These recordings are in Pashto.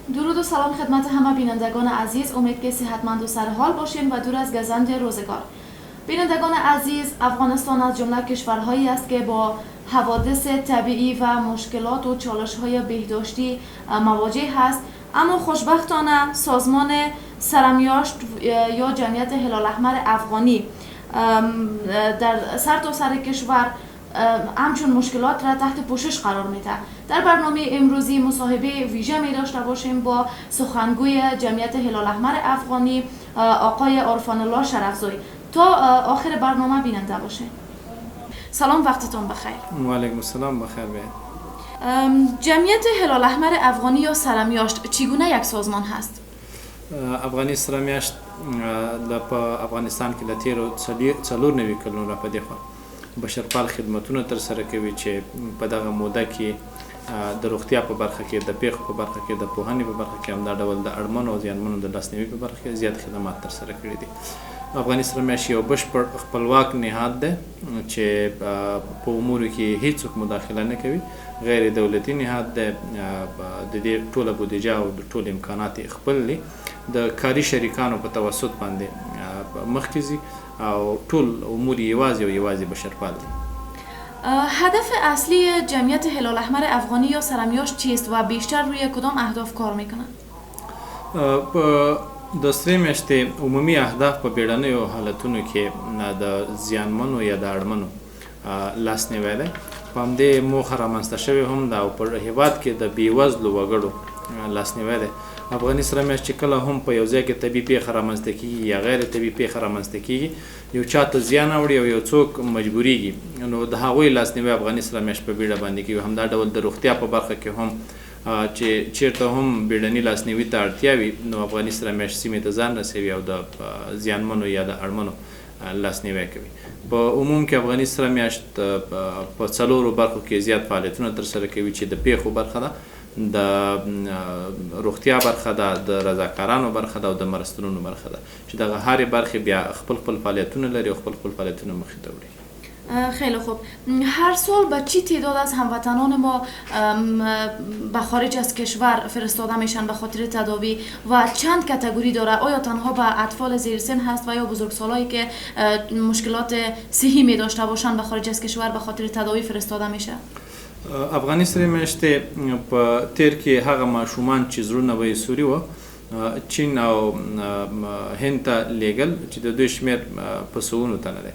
درود و سلام خدمت همه بینندگان عزیز. امید که صحتمند و سرحال باشین و دور از گزند روزگار. بینندگان عزیز، افغانستان از جمله کشورهایی است که با حوادث طبیعی و مشکلات و چالش‌های بهداشتی مواجه است، اما خوشبختانه سازمان سرمیاشت یا جمعیت هلال احمر افغانی در سرتاسر کشور همچون مشکلات را تحت پوشش قرار میده. در برنامه امروزی مصاحبه ویژه می داشته باشیم با سخنگوی جمعیت هلال احمر افغانی آقای عرفان الله شرفزایی. تا آخر برنامه بیننده باشین. سلام، وقتتون بخیر. و علیکم السلام، بخیر بید. جمعیت هلال احمر افغانی یا سرمیاشت چگونه یک سازمان هست؟ افغانی سرمیاشت په افغانستان کې د تیرو 4 کلونو را په دې خوا بشرپال خدمتونه ترسره کوي چې په دغه موده کې د روغتیا په برخه کې، د پیښو په برخه کې، د پوهنې په برخه کې همدا ډول د اړمنو او زیانمنو د لاسنیوي په برخه کې زیات خدمات ترسره کړي دي. افغاني سرمیاشت یو بشپړ خپلواک نهاد دی چې په امورو کې هیڅوک مداخله نه کوي، غیر دولتي نهاد دی. د دې ټوله بودیجه او د ټول امکانات خپل دي، د کاري شریکانو په توسط باندې مخکې ځي او ټول امور یوازې او یوازې بشرپال دي. هدف اصلی جمعیت هلال احمر افغانی یا سرمیاشت چیست و بیشتر روی کدام اهداف کار میکنن؟ د سرې میاشتې عمومي اهداف په بیړنیو حالتونو کې د زیانمنو یا د اړمنو لاسنیوی دی. په همدې موخه رامنځته شوې هم ده او په هیواد کې د بېوزلو وګړو لاسنیوی دی. افغاني سرمیاشت چې کله هم په یو ځای کې طبیعي پیښه رامنځته کېږي یا غیر طبیعي پیښه رامنځته کېږي، یو چا ته زیان اوړي او یو څوک مجبوریږي، نو د هغوی لاسنیوی افغاني سرمیاشت په بیړه باندې کوي. همدا ډول د روغتیا په برخه کې هم چې چیرته هم بیړني لاسنیوي ته اړتیا وي، نو افغاني سرمیاشت سیمې ته ځان رسوي او د زیانمنو یا د اړمنو لاسنیوی کوي. په عموم کې افغاني سرمیاشت په 4 برخو کې زیات فعالیتونه ترسره کوي چې د پیښو برخه ده، د روغتیا برخه ده، د رضاکارانو برخه ده او د مرستونو برخه ده، چې دغه هرې برخې بیا خپل فعالیتونه لري او خپل فعالیتونه مخې ته وړي. خیلی خوب. هر سال به چی تعداد از هموطنان ما به خارج از کشور فرستاده میشن به خاطر تداوی و چند کاتگوری داره؟ آیا تنها به اطفال زیر سن هست و یا بزرگسالایی که مشکلات صحی می داشته باشن به خارج از کشور به خاطر تداوی فرستاده میشه؟ افغاني سرمیاشت په تیر کې هغه ماشومان چې زړونه به یې سوري وه چین او هند ته لیږل چې د دوی شمېر په سوونو تنه دی،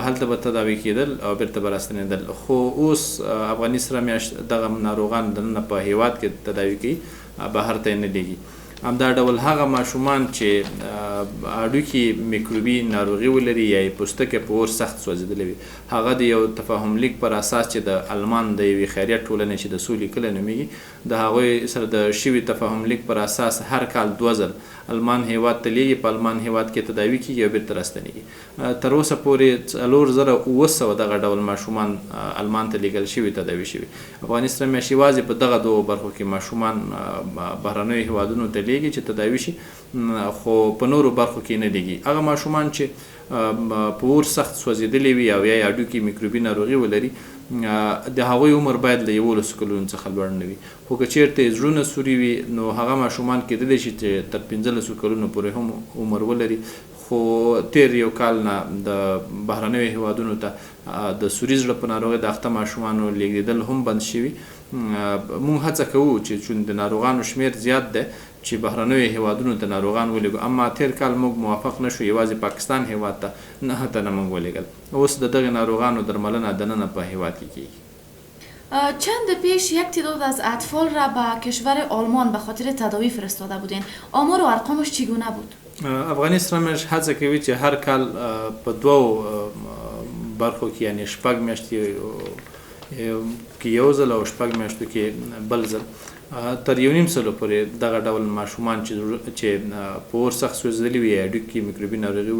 هلته به تداوي کېدل او بیرته به راستنېدل. خو اوس افغاني سرمیاشت دغه ناروغان دننه په هیواد کې تداوي کوي، بهر ته یې نه لیږي. همدا ډول هغه ماشومان چې هډوکي میکروبي ناروغي ولري یا یې پوستکی په اور سخت سوځېدلی وي، هغه د یو تفاهم لیک پر اساس چې د المان د یوې خیریه ټولنې چې د سولې کلی نومیږي، د هغوی سره د شوي تفاهم لیک پر اساس هر کال 2 ځل المان هیواد ته لیږي، په المان هیواد کې تداوي کېږي او بیرته راستنېږي. تر اوسه پورې 4900 دغه ډول ماشومان المان ته لیږل شوي، تداوي شوي. افغاني سرمیاشت یوازې په دغه 2 برخو کې ماشومان بهرنیو هیوادونو ته لیږي چې تداوي شي، خو په نورو برخو کې نه لیږي. هغه ماشومان چې په اور سخت سوځېدلي وي او یا هډوکي میکروبي ناروغي ولري، د هغوی عمر باید له 11 کلونو څخه لوړ نه وي. خو که چیرته یې زړونه سوري وي، نو هغه ماشومان کېدلی شي چې تر 15 کلونو پورې هم عمر ولري. خو تیر یو کال نه د بهرنیو هیوادونو ته د سوري زړه په ناروغۍ د اخته ماشومانو لیږدېدل هم بند شوي. موږ هڅه کوو چې چون د ناروغانو شمیر زیات دی چې بهرنیو هیوادونو ته ناروغان ولېږو، اما تیر کال موږ موافق نشو، یوازې پاکستان هیواد ته 9 تنه موږ ولېږل. اوس د دغې ناروغانو درملنه دننه په هیواد کې کېږي. چند پیش یک تعداد از اطفال را به کشور آلمان به خاطر تداوی فرستاده بودین. آمار و ارقامش چگونه بود؟ افغاني سرمیاشت هڅه کوي چې هر کال په 2 برخو کې، یعنی 6 میاشتې کې یو ځل او 6 میاشتو کې بل ځل تر 1.5 پورې دغه ډول ماشومان چې په اور سخت سوځېدلي وي، هډوکي میکروبي ناروغي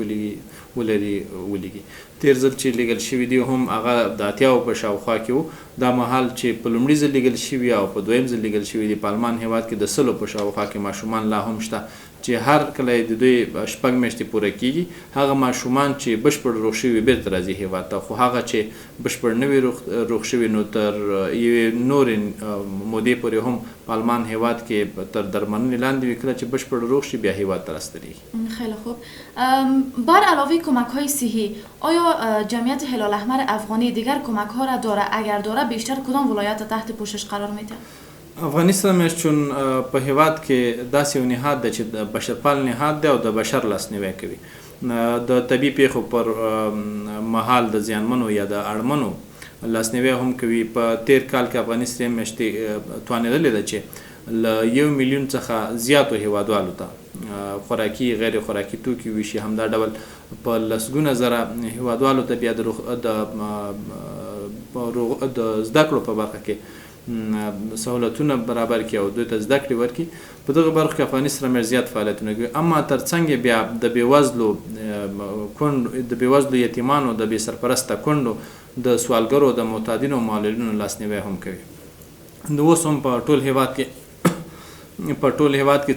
ولري ولیږي. تیر ځل چې لیږل شوي دي هم هغه د 80 په شاوخوا کې وو. دا مهال چې په لومړي ځل لیږل شوي او په دویم ځل لیږل شوي دي، په المان هیواد کې د 100 په شاوخوا کې ماشومان لا هم شته چې هر کله د دوی 6 میاشتې پوره کیږي هغه ماشومان چې بشپړ روغ شوي بیرته راځي هیواد ته، خو هغه چې بشپړ نه وي روغ شوي نو تر یوې نورې مودې پورې هم په آلمان هیواد کې تر درملنې لاندې وي، کله چې بشپړ روغ شي بیا هیواد ته راستنیږي. خیلی خوب. بر علاوه کمک های صحی آیا جمعیت هلال احمر افغانی دیگر کمک ها را داره؟ اگر داره بیشتر کدام ولایت تحت پوشش قرار میده؟ افغاني سره میشت چون په هیواد کې داسې یو نهاد ده چې د بشرپال نهاد دی او د بشر لاسنیوی کوي. د طبیعي پیښو پر مهال د زیانمنو یا د اړمنو لاسنیوی هم کوي. په تیر کال کې افغاني سره میشت توانېدلې ده چې له 1 میلیون څخه زیاتو هیوادوالو ته خوراکي غیر خوراکي توکي ویشي. همدا ډول په لسګونه زره هیوادوالو ته بیا د زده کړو په برخه کې سہولتونه برابر کړي او دوی ته زده کړې ورکړي. په دغه برخه کې افغاني سره مېر زیات فعالیتونه کوي. اما ترڅنګ بیا د بېوزلو یتیمانو، د بې سرپرسته کونډو، د سوالګرو، د محتاجینو او معلولینو لاسنیوی هم کوي. اوس هم په ټول هیواد کې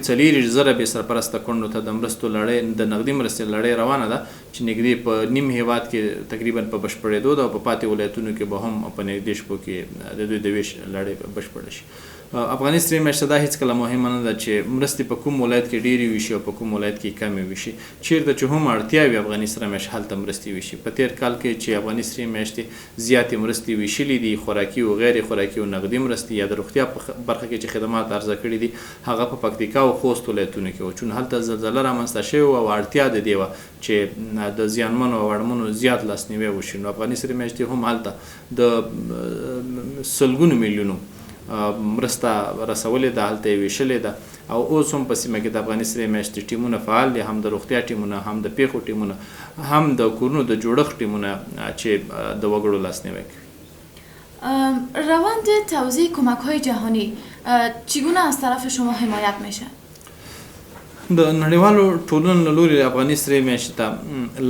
40,000 بې سرپرسته کونډو ته د مرستو لړۍ، د نغدي مرستې لړۍ روانه ده چې نږدې په نیم هیواد کې تقریبا په بشپړېدو ده او په پاتې ولایتونو کې به هم په نږدې شپو کې د دوی د ویش لړۍ بشپړه شي. افغاني سره میاشت دا هیڅکله مهمه نه ده چې مرستې په کوم ولایت کې ډېرې ویشي او په کوم ولایت کې کمې ویشي. چیرته چې هم اړتیا وي افغاني سره میاشت هلته مرستې ویشي. په تیر کال کې چې افغاني سره میاشتې زیاتې مرستې ویشلې دي، خوراکي او غیر خوراکي او نغدي مرستې یا د روغتیا په برخه کې چې خدمات عرضه کړي دي هغه په پکتیکا او خوست ولایتونو کې و، چون هلته زلزله رامنځته شوې وه او اړتیا د دې وه چې د زیانمنو او اړمنو زیات لاسنیوی وشي. نو افغاني سره میاشتې هم هلته د سلګونو میلیونو مرسته رسولې ده، هلته یې ویشلې ده او اوس هم په سیمه کې د افغاني سره میاشتې ټیمونه فعال دي، هم د روغتیا ټیمونه، هم د پیښو ټیمونه، هم د کورونو د جوړښت ټیمونه چې د وګړو لاسنیوی کوي. روند توزیع کمک های جهانی چگونه از طرف شما حمایت میشه؟ د نړیوالو ټولنو له لوري افغاني سرې میاشتې ته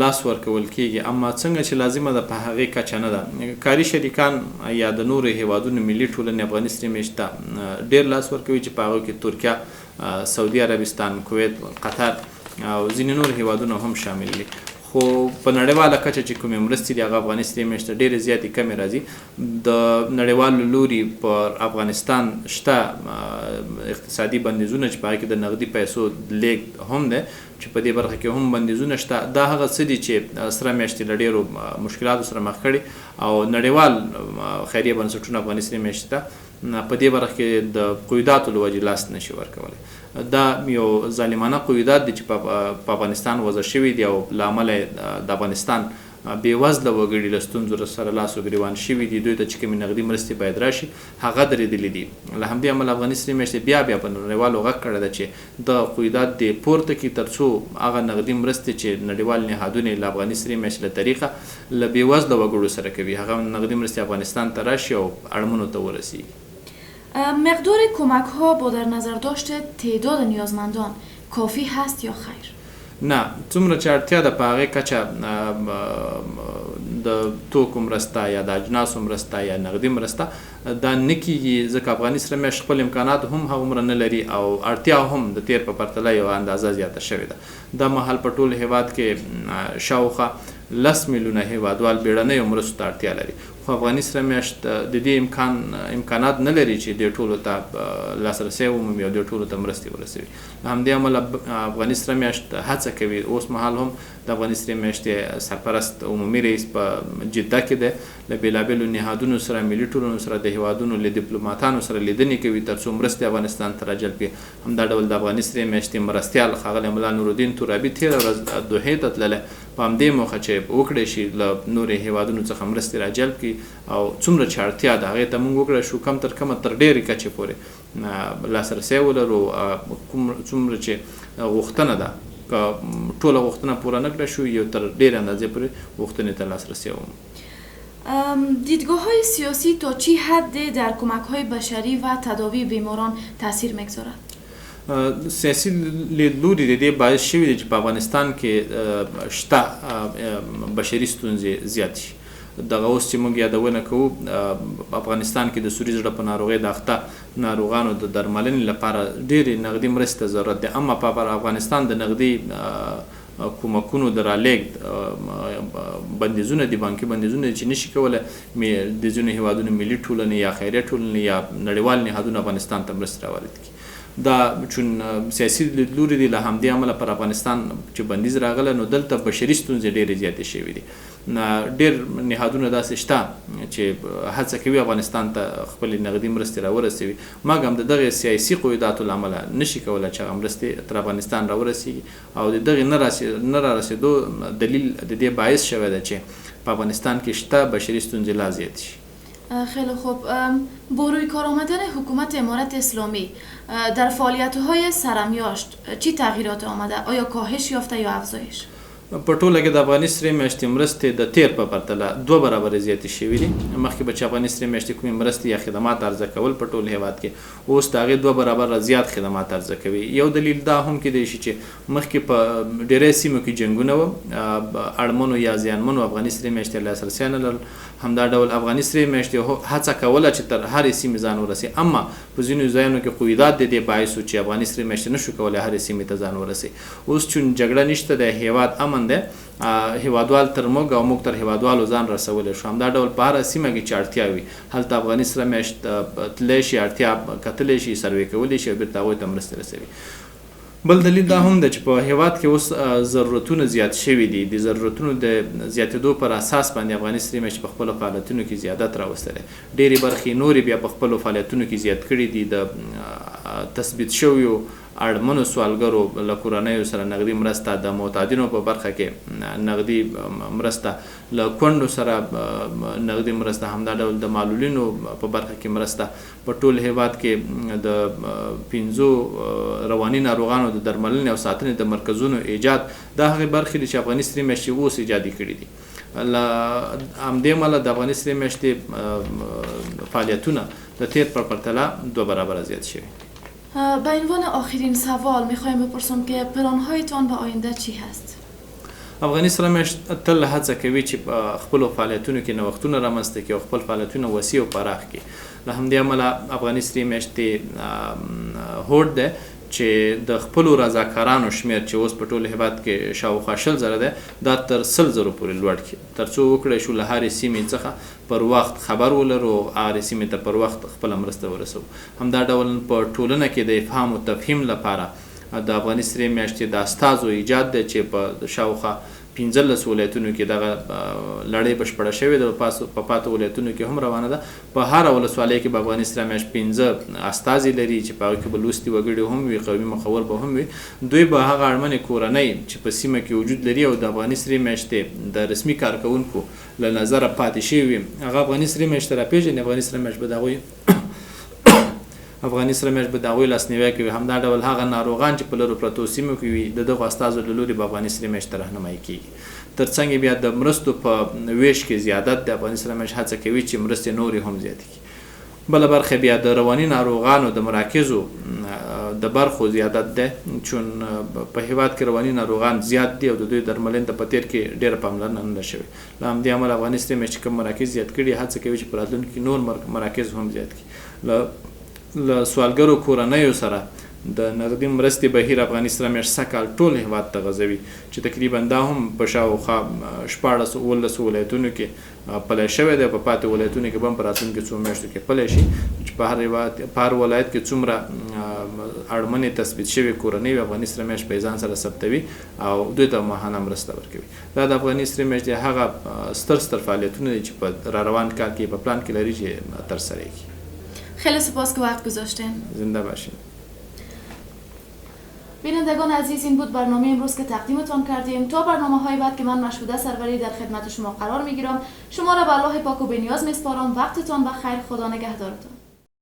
لاس ورکول کیږي، اما څنګه چې لازمه ده په هغې کچه نه ده. کاري شریکان یا د نورو هیوادونو ملي ټولنې افغاني سرې میاشتې ته ډېر لاس ورکوي چې په هغو کې ترکیه، سعودي عربستان، کویت، قطر او ځینې نور هیوادونه هم شامل دي. خو په نړیواله کچه چې کومې مرستې دي هغه افغاني سرې میاشتې ته ډېرې زیاتې کمې راځي. د نړیوالو لوري پر افغانستان شته اقتصادي بندیزونه چې په هغې کې د نغدي پیسو لیږد هم دی چې په دې برخه کې هم بندیزونه شته. دا هغه څه دي چې سره میاشتې له ډېرو مشکلاتو سره مخ کړي او نړیوال خیریه بنسټونه افغاني سرې میاشتې ته په دې برخه کې د قیوداتو له وجې لاس نشي ورکولی. دا یو ظالمانه قیودات دي چې په افغانستان وضع شوي دي او له امله د افغانستان بېوزله وګړي له ستونزو سره لاس و ګریوان شوي دي. دوی ته چې کومې نغدي مرستې باید راشي هغه درېدلي دي. له همدې امله افغاني سرې میاشتې بیا په نړیوالو غږ کړی ده چې د قیودات دې پورته کړي تر څو هغه نغدي مرستې چې نړیوال نهادونه له افغاني سرې میاشتې له طریقه له بېوزله وګړو سره کوي هغه نغدي مرستې افغانستان ته راشي او اړمنو ته ورسیږي. مقدار کمک ها با در نظر داشت تعداد نیازمندان کافی هست یا خیر؟ نه، څومره چې اړتیا ده په هغې کچه د توکو مرسته یا د اجناسو مرسته یا نغدي مرسته دا نه کېږي ځکه افغاني سره میاشت خپل امکانات هم هغومره نه لري او اړتیا هم د تیر په پرتله یو اندازه زیاته شوې ده. دا مهال په ټول هیواد کې شاوخوا 10 میلیونه هیوادوال بیړنیو مرستو ته اړتیا لري، خو افغاني سره میاشت د دې امکانات نه لري چې دې ټولو ته لاسرسی ومومي او دې ټولو ته مرستې ورسوي. له همدې امله افغاني سره میاشت هڅه کوي. اوس مهال هم د افغاني سرې میاشتې سرپرست عمومي رئیس په جده کې دی، له بېلابېلو نهادونو سره، ملي ټولنو سره، د هیوادونو له ډیپلوماتانو سره لیدنې کوي تر څو مرستې افغانستان ته راجلب کړي. همدا ډول د افغاني سرې میاشتې مرستیال ښاغلی ملا نورالدین ترابي تېره ورځ دوحې ته تللی په همدې موخه چې وکړی شي له نورې هیوادونو څخه مرستې راجلب کړي او څومره چې اړتیا ده هغې ته موږ وکړی شو کم تر کمه تر ډېرې کچې پورې لاسرسی ولرو. څومره چې غوښتنه ده که ټوله غوښتنه پوره نه کړه شو یو تر ډېرې اندازې پورې غوښتنې ته لاسرسی ومومو. دیدگاه های سیاسی تا چی حد در کمک های بشری و تداوی بیماران تاثیر میگذارد؟ سیاسي لیدلوري د دې باعث شوي دي چې په افغانستان کې شته بشري ستونزې زیات شي. دغه اوس چې موږ یادونه کوو افغانستان کې د سوري زړه په ناروغۍ د اخته ناروغانو د درملنې لپاره ډېرې نغدي مرستې ته ضرورت دی، اما په افغانستان د نغدي کومکونو د رالېږد بندیزونه دي، بانکي بندیزونه دي چې نشي کولی د ځینو هیوادونو ملي ټولنې یا خیریه ټولنې یا نړیوال نهادونه افغانستان ته مرستې راوارد کړي. دا چون سیاسي لیدلوري دي، له همدې امله پر افغانستان چې بندیز راغله نو دلته بشري ستونزې ډېرې زیاتې شوي دي. ډېر نهادونه داسې شته چې هڅه کوي افغانستان ته خپلې نغدي مرستې راورسوي، مګر هم د دغې سیاسي قیوداتو له امله نشي کولی چې هغه مرستې تر افغانستان راورسېږي او د دغې نه رارسېدو دلیل د دې باعث شوی ده چې په افغانستان کې شته بشري ستونزې لا زیاتې شي. خیلی خوب. با روی کار آمدن حکومت امارت اسلامی در فعالیت‌های سرمیاشت چی تغییرات آمده؟ آیا کاهش یافته یا افزایش؟ په ټوله کې د افغاني سرې میاشتې مرستې د تیر په پرتله 2 برابره زیاتې شوي دي. مخکې به چې افغاني سرې میاشتې کومې مرستې یا خدمات عرضه کول په ټول هیواد کې، اوس د هغې 2 برابره زیات خدمات عرضه کوي. یو دلیل دا هم کیدای شي چې مخکې په ډېری سیمو کې جنګونه وو، اړمنو یا زیانمنو افغاني سرې میاشتې لاسرسی نه لرل. همدا ډول افغاني سرې میاشتې هڅه کوله چې تر هرې سیمې ځان ورسي، اما په ځینو ځایونو کې قیودات د دې باعث و چې افغاني سرې میاشتې نشو کولی هرې سیمې ته ځان ورسي. اوس چون جګړه نشته، د هیواد امن دی، هیوادوال تر موږ او موږ تر هیوادوالو ځان رسولی شو. همدا ډول په هره سیمه کې چې اړتیا وي هلته افغاني سره میاشت تللی شي، اړتیا کتلی شي، سروې کولی شي او بیرته هغوی ته مرستې رسوي. بل دلیل دا هم ده چې په هیواد کې اوس ضرورتونه زیات شوي دي. د ضرورتونو د زیاتېدو پر اساس باندې افغاني سرې میاشتې په خپلو فعالیتونو کې زیادت راوستلی. ډېرې برخې نورې بیا په خپلو فعالیتونو کې زیات کړي دي. د تثبیت شویو اړمنو سوالګرو له کورنیو سره نغدي مرسته، د معتادینو په برخه کې نغدي مرسته، له کونډو سره نغدي مرسته، همدا ډول د معلولینو په برخه کې مرسته. په ټول هیواد کې د 5 رواني ناروغانو د درملنې او ساتنې د مرکزونو ایجاد، دا هغې برخې دي چې افغاني سرې میاشتې اوس ایجادي کړي دي. له همدې امله د افغاني سرې میاشتې فعالیتونه د تیر پر پرتله 2 برابره زیات شوي. به عنوان آخرین سوال میخوایم بپرسم که پلان‌هایتان به آینده چی هست؟ افغاني سره میاشت تل هڅه کوي چې په خپلو فعالیتونو کې نوښتونه رامنځته کړي او خپل فعالیتونه وسیع او پراخ کړي. له همدې امله افغاني سرې میاشتې هوډ دی چې د خپلو رضاکارانو شمیر چې اوس په ټول هیواد کې شاوخوا 100,000 دی، دا تر 100,000 پورې لوړ کړي، تر څو وکړی شو له هرې سیمې څخه پر وخت خبر ولرو او هرې سیمې ته پر وخت خپله مرسته ورسوو. همدا ډول په ټولنه کې د افهام او تفهیم لپاره د افغاني سرې میاشتې د استازو ایجاد دی چې په شاوخوا 15 ولایتونو کې دغه لړۍ بشپړه شوې ده. په پاتو ولایتونو کې هم روانه ده. په هره ولسوالۍ کې به افغاني سرې میاشت 15 استازي لري چې په هغې کې به لوستي وګړي هم وي، قومي مخور به هم وي. دوی به هغه اړمنې کورنۍ چې په سیمه کې وجود لري او د افغاني سرې میاشتې د رسمي کارکوونکو له نظره پاتې شوي وي، هغه افغاني سرې میاشت راپېژني. افغاني سرې میاشت به د هغوی افغاني سره میاشت به د هغوی لاسنیوی کوي. همدا ډول هغه ناروغان چې په لرو پرتو سیمو کې وي د دغو استازو له لورې به افغاني سرې میاشت ته رهنمایي کېږي. تر څنګ بیا د مرستو په ویش کې زیادت د افغاني سره میاشت هڅه کوي چې مرستې نورې هم زیاتې کړي. بله برخه بیا د رواني ناروغانو د مراکزو د برخو زیادت ده، چون په هیواد کې رواني ناروغان زیات دي او د دوی درملنې ته په تیر کې ډېره پاملرنه نه ده شوې. له همدې امله افغاني سرې میاشت چې کوم مراکز زیات کړي، هڅه کوي چې په راتلونکي کې نور مراکز هم زیات کړي. له سوالګرو کورنیو سره د نغدي مرستې بهیر افغاني سره میاشت سږ ټول هیواد ته غځوي چې تقریبا دا هم په شاوخوا 14 ولایتونو کې پلی شوی دی. په پاتې ولایتونو کې به هم په راتلونکي 2 میاشتو کې پلی شي چې په هر ولایت کې څومره اړمنې تثبیت شوې کورنۍ افغاني سره میاشت په ځان سره ثبتوي او دوی ته ماهانه مرسته ورکوي. دا د افغاني سره میاشت هغه ستر فعالیتونه دي چې په را روان کار کې په پلان کې لري چې ترسره کړي. خیلی سپاس که وقت گذاشتین. زنده باشین. بینندگان عزیز، این بود برنامه امروز که تقدیمتان کردیم. تا برنامه‌های بعد که من مشهوده سروری در خدمت شما قرار میگیرم، شما را به الله پاک و بی‌نیاز میسپارم. وقتتان بخیر، خدا نگهدارتان.